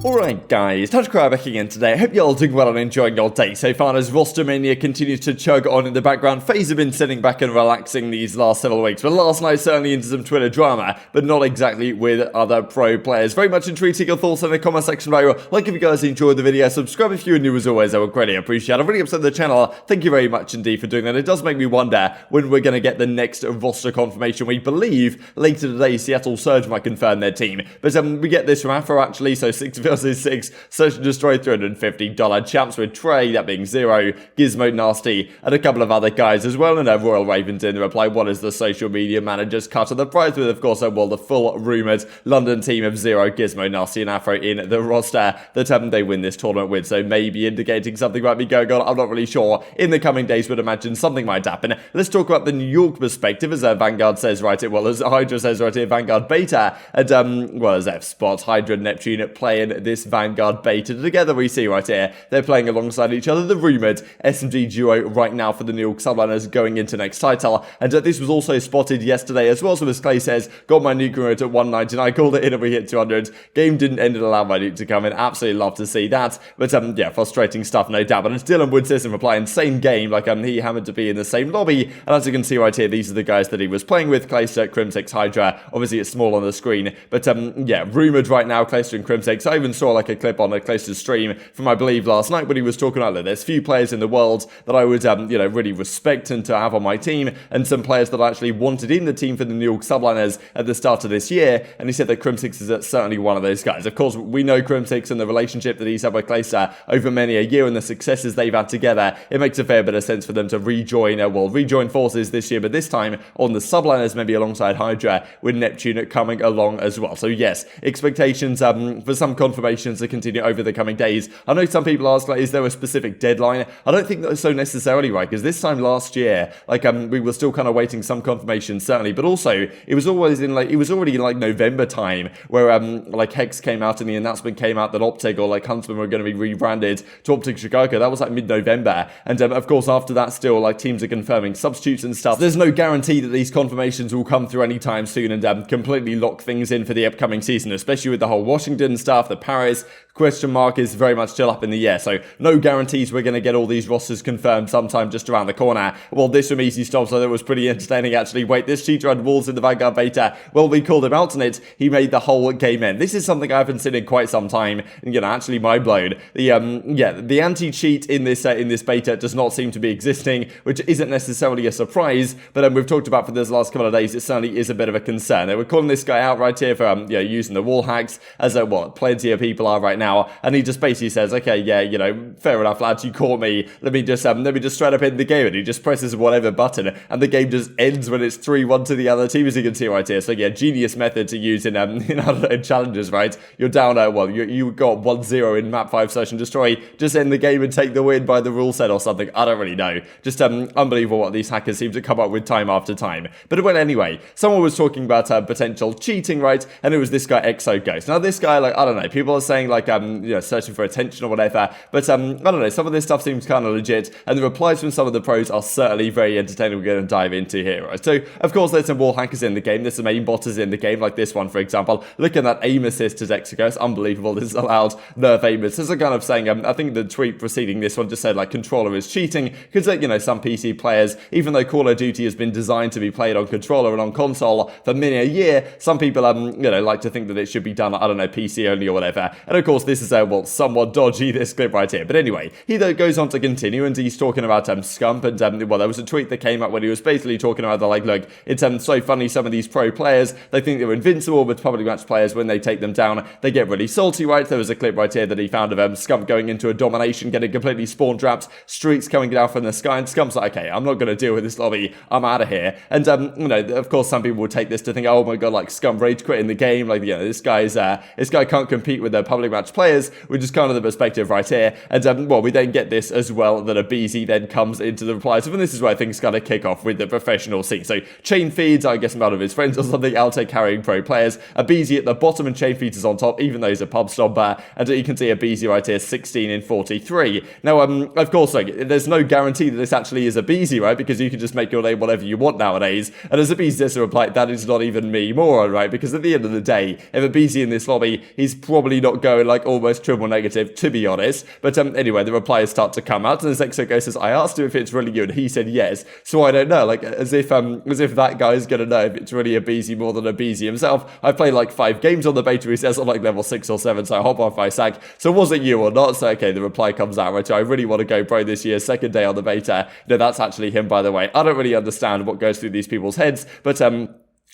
Alright guys, TacticalRab back again today. I hope you're all doing well and enjoying your day so far as roster mania continues to chug on in the background. FaZe have been sitting back and relaxing these last several weeks, but last night certainly into some Twitter drama, but not exactly with other pro players. Very much intrigued to your thoughts in the comment section below. Like if you guys enjoyed the video, subscribe if you're new as always, I would greatly appreciate it. I've really upset the channel, thank you very much indeed for doing that. It does make me wonder when we're going to get the next roster confirmation. We believe later today Seattle Surge might confirm their team, but we get this from Afro actually, so 6 versus 6, Search and Destroy $350 champs with Trey, that being 0, Gizmo Nasty, and a couple of other guys as well, and Royal Ravens in the reply. What is the social media manager's cut of the prize with, of course, well, the full rumoured London team of 0, Gizmo Nasty and Afro in the roster that they win this tournament with, so maybe indicating something might be going on. I'm not really sure. In the coming days, would imagine something might happen. Let's talk about the New York perspective, as Vanguard says right here, well, as Hydra says right here, Vanguard beta, and well, as F-Spot, Hydra and Neptune playing this Vanguard beta together. We see right here they're playing alongside each other, the rumoured SMG duo right now for the York Subliners going into next title, and this was also spotted yesterday as well. So as Clay says, got my nuke remote at 199, called it in and we hit 200. Game didn't end and allow my nuke to come in. Absolutely love to see that, but yeah, frustrating stuff no doubt. But as Dylan Wood says in reply, same game, like he happened to be in the same lobby, and as you can see right here, these are the guys that he was playing with: Clayster, Crimsix, Hydra. Obviously it's small on the screen, but yeah, rumoured right now Clayster and Crimsix. I even saw like a clip on a Clayster's stream from I believe last night when he was talking about that there's few players in the world that I would you know, really respect and to have on my team, and some players that I actually wanted in the team for the New York Subliners at the start of this year, and he said that Crimsix is certainly one of those guys. Of course, we know Crimsix and the relationship that he's had with Clayster over many a year and the successes they've had together. It makes a fair bit of sense for them to rejoin forces this year, but this time on the Subliners, maybe alongside Hydra, with Neptune coming along as well. So yes, expectations for some confirmations to continue over the coming days. I know some people ask, like, is there a specific deadline? I don't think that's so necessarily, right, because this time last year, like, we were still kind of waiting some confirmation, certainly, but also, it was always in, like, it was already in, like, November time, where, like, Hex came out and the announcement came out that OpTic or, like, Huntsman were going to be rebranded to OpTic Chicago. That was, like, mid-November, and, of course, after that, still, like, teams are confirming substitutes and stuff. There's no guarantee that these confirmations will come through anytime soon and, completely lock things in for the upcoming season, especially with the whole Washington stuff, the Paris question mark is very much still up in the air, so no guarantees we're going to get all these rosters confirmed sometime just around the corner. Well, this from Easy Stop, so that was pretty entertaining actually. Wait, this cheater had walls in the Vanguard beta. Well, we called him out on it. He made the whole game end. This is something I haven't seen in quite some time, and, you know, actually mind blown. The yeah, the anti-cheat in this beta does not seem to be existing, which isn't necessarily a surprise, but we've talked about for this last couple of days, it certainly is a bit of a concern. We're calling this guy out right here for you know, using the wall hacks, as what plenty of people are right now, and he just basically says, okay, yeah, you know, fair enough, lads, you caught me. Let me just straight up end the game, and he just presses whatever button, and the game just ends when it's 3-1 to the other team, as you can see right here. So yeah, genius method to use in in challenges, right? You're down at well, you got 1-0 in map 5 Search and Destroy, just end the game and take the win by the rule set or something. I don't really know. Just unbelievable what these hackers seem to come up with time after time. But well, anyway, someone was talking about potential cheating, right? And it was this guy Exo Ghost. Now this guy, like, I don't know, people are saying like you know, searching for attention or whatever, but I don't know, some of this stuff seems kind of legit, and the replies from some of the pros are certainly very entertaining. We're going to dive into here, right? So of course there's some wall hackers in the game, there's some aim botters in the game, like this one for example. Look at that aim assist to Exo Ghost, unbelievable. This is allowed nerf aim assist. So kind of saying I think the tweet preceding this one just said like controller is cheating, because you know, some PC players, even though Call of Duty has been designed to be played on controller and on console for many a year, some people you know, like to think that it should be done, I don't know, PC only or whatever. And of course this is well, somewhat dodgy, this clip right here. But anyway, he though goes on to continue, and he's talking about Scump, and well, there was a tweet that came up when he was basically talking about the like, look, it's so funny, some of these pro players, they think they're invincible, but public match players, when they take them down, they get really salty, right? There was a clip right here that he found of Scump going into a domination, getting completely spawn trapped, streaks coming down from the sky, and Scump's like, okay, I'm not going to deal with this lobby, I'm out of here. And you know, of course some people would take this to think, oh my god, like Scump rage quit in the game, like, you know, this guy can't compete with the public match players, which is kind of the perspective right here. And well, we then get this as well, that aBeZy then comes into the replies, and this is where things kind of kick off with the professional scene. So chain feeds, I guess, out of his friends or something, out there carrying pro players, aBeZy at the bottom and chain feeds is on top, even though he's a Pubstomper, and you can see aBeZy right here, 16 in 43. Now of course, like, there's no guarantee that this actually is aBeZy, right, because you can just make your name whatever you want nowadays, and as aBeZy says to reply, that is not even me, moron, right, because at the end of the day, if aBeZy in this lobby, he's probably not going like, like almost triple negative, to be honest. But anyway, the replies start to come out, and as Exo says, I asked him if it's really you, and he said yes. So I don't know, like as if that guy's gonna know if it's really aBeZy more than aBeZy himself. I played like 5 games on the beta. He says I'm like level 6 or 7, so I hop off ISAC. So was it you or not? So okay, the reply comes out, right? So I really want to go pro this year, second day on the beta. No, that's actually him, by the way. I don't really understand what goes through these people's heads, but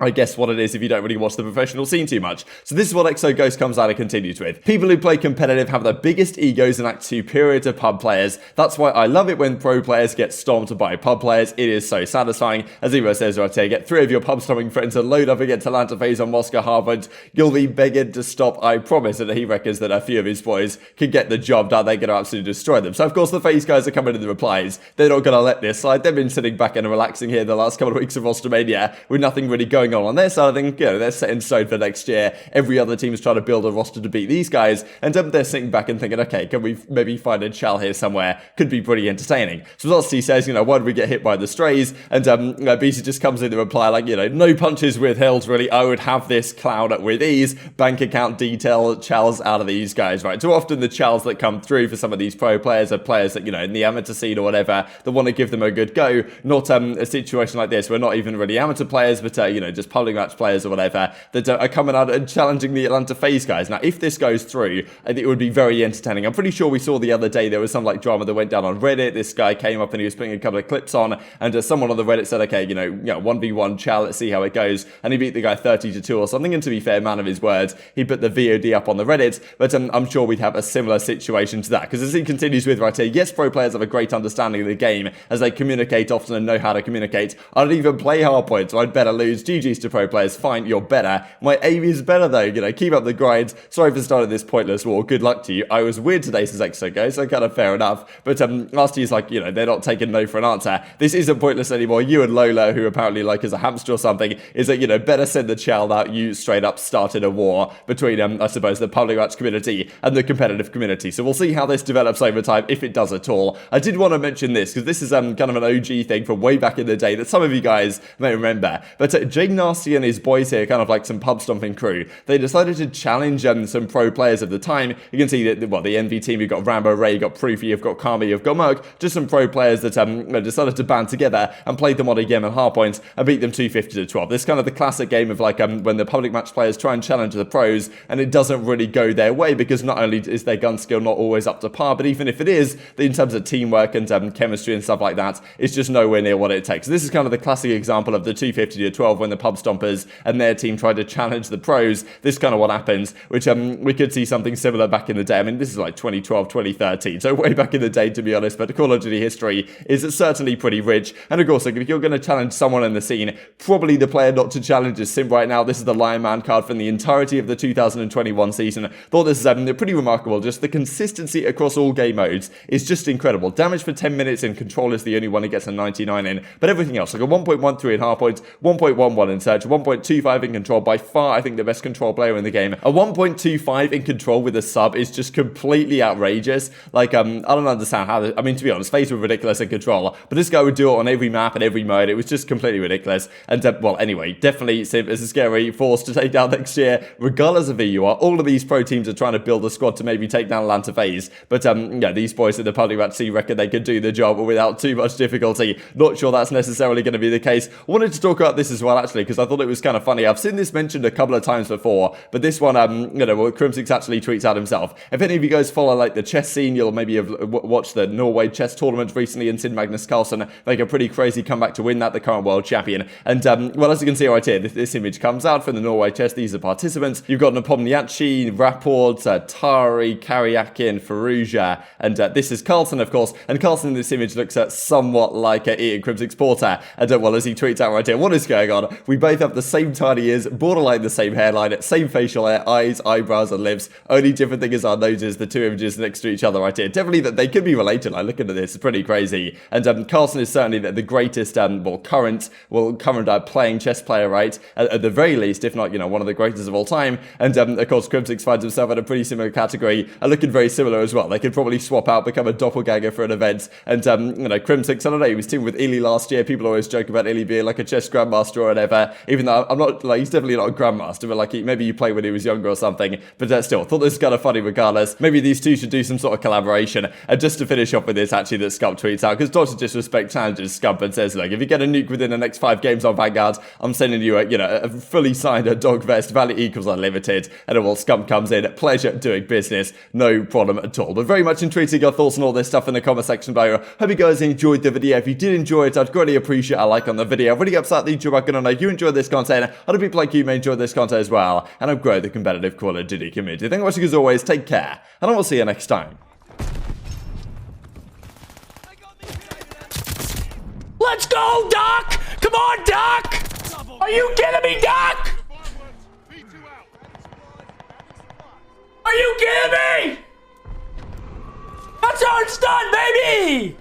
I guess what it is if you don't really watch the professional scene too much. So this is what Exo comes out and continues with. People who play competitive have the biggest egos and act superior to pub players. That's why I love it when pro players get stomped by pub players. It is so satisfying. As Evo says right here, get 3 of your pub stomping friends and load up against Atlanta FaZe on Moscow Harvard. You'll be begging to stop, I promise. And he reckons that a few of his boys can get the job done. They're going to absolutely destroy them. So of course the FaZe guys are coming in the replies. They're not going to let this slide. They've been sitting back and relaxing here the last couple of weeks of Rostermania with nothing really going on their side of things. You know, they're set in stone for next year. Every other team is trying to build a roster to beat these guys, and they're sitting back and thinking, okay, can we maybe find a ChaL here somewhere? Could be pretty entertaining. So Shotzzy says, you know, why did we get hit by the strays? And aBeZy just comes in the reply like, you know, no punches withheld, really. I would have this cloud with ease. Bank account detail ChaLs out of these guys, right? So often the ChaLs that come through for some of these pro players are players that, you know, in the amateur scene or whatever, that want to give them a good go. Not a situation like this where not even really amateur players, but, you know, just public match players or whatever that are coming out and challenging the Atlanta FaZe guys. Now, if this goes through, I think it would be very entertaining. I'm pretty sure we saw the other day there was some like drama that went down on Reddit. This guy came up and he was putting a couple of clips on, and someone on the Reddit said, okay, you know, 1v1 ChaL, let's see how it goes. And he beat the guy 30-2 or something. And to be fair, man of his words, he put the VOD up on the Reddit. But I'm sure we'd have a similar situation to that. Because as he continues with right here, yes, pro players have a great understanding of the game as they communicate often and know how to communicate. I don't even play hardpoint, so I'd better lose. GG's to pro players. Fine, you're better. My aim is better though, you know, keep up the grind. Sorry for starting this pointless war. Good luck to you. I was weird today, says Exo, so kind of fair enough. But last year's like, you know, they're not taking no for an answer. This isn't pointless anymore. You and Lola, who apparently like is a hamster or something, is that, you know, better send the ChaL out. You straight up started a war between, I suppose, the public match community and the competitive community. So we'll see how this develops over time, if it does at all. I did want to mention this, because this is kind of an OG thing from way back in the day that some of you guys may remember. But Jay Nasty and his boys here, kind of like some pub stomping crew, they decided to challenge some pro players of the time. You can see that, well, the NV team, you've got Rambo, Ray, you've got Proofy, you've got Karma, you've got Merc, just some pro players that decided to band together and played them on a game at hardpoint and beat them 250-12. This is kind of the classic game of like when the public match players try and challenge the pros and it doesn't really go their way, because not only is their gun skill not always up to par, but even if it is, in terms of teamwork and chemistry and stuff like that, it's just nowhere near what it takes. This is kind of the classic example of the 250-12 when the Pubstompers and their team tried to challenge the pros. This is kind of what happens, which we could see something similar back in the day. I mean, this is like 2012, 2013, so way back in the day, to be honest, but Call of Duty history is certainly pretty rich. And of course, like, if you're going to challenge someone in the scene, probably the player not to challenge is Simp right now. This is the Lion Man card from the entirety of the 2021 season. Thought this is pretty remarkable. Just the consistency across all game modes is just incredible. Damage for 10 minutes in Control is the only one he gets a 99 in, but everything else, like a 1.13 in hardpoint, 1.11 in Search, 1.25 in Control, by far, I think, the best Control player in the game. A 1.25 in Control with a sub is just completely outrageous. Like, I don't understand how, I mean, to be honest, FaZe were ridiculous in Control, but this guy would do it on every map and every mode. It was just completely ridiculous. And, well, anyway, definitely Simp is a scary force to take down next year, regardless of who you are. All of these pro teams are trying to build a squad to maybe take down Atlanta FaZe, but, yeah, these boys in the public match scene reckon they could do the job without too much difficulty. Not sure that's necessarily going to be the case. I wanted to talk about this as well, actually, because I thought it was kind of funny. I've seen this mentioned a couple of times before, but this one, you know, Crimsix actually tweets out himself. If any of you guys follow, like, the chess scene, you'll maybe have watched the Norway chess tournament recently, and Sid Magnus Carlsen make a pretty crazy comeback to win that, the current world champion. And, well, as you can see right here, this image comes out from the Norway chess. These are participants. You've got Nepomniachtchi, Rapport, Tari, Karyakin, Faruja, and this is Carlsen, of course. And Carlsen in this image looks somewhat like Ian Crimsix Porter. And, well, as he tweets out right here, what is going on? We both have the same tiny ears, borderline the same hairline, same facial hair, eyes, eyebrows, and lips. Only different thing is our noses, the two images next to each other right here. Definitely that they could be related. Like, looking at this, it's pretty crazy. And Carlsen is certainly the greatest, current playing chess player, right? At the very least, if not, you know, one of the greatest of all time. And, of course, Crimsix finds himself in a pretty similar category, looking very similar as well. They could probably swap out, become a doppelganger for an event. And, you know, Crimsix, I don't know, he was teamed with ILLey last year. People always joke about ILLey being like a chess grandmaster or whatever. there, even though I'm not, like, he's definitely not a grandmaster, but like, maybe you played when he was younger or something, but still, thought this was kind of funny regardless. Maybe these two should do some sort of collaboration. And just to finish off with this, actually, that Scump tweets out, because Dr. Disrespect challenges Scump and says, look, if you get a nuke within the next 5 games on Vanguard, I'm sending you a fully signed dog vest, value equals unlimited, and then while Scump comes in, pleasure doing business, no problem at all. But very much intrigued to your thoughts on all this stuff in the comment section below. Hope you guys enjoyed the video. If you did enjoy it, I'd greatly appreciate a like on the video. Really upset that you're going to know you enjoyed this content. Other people like you may enjoy this content as well, and I've grown the competitive Call of Duty community. Thank you for watching as always, take care, and I will see you next time. Let's go, Doc! Come on, Doc! Are you kidding me, Doc? Are you kidding me? That's how it's done, baby!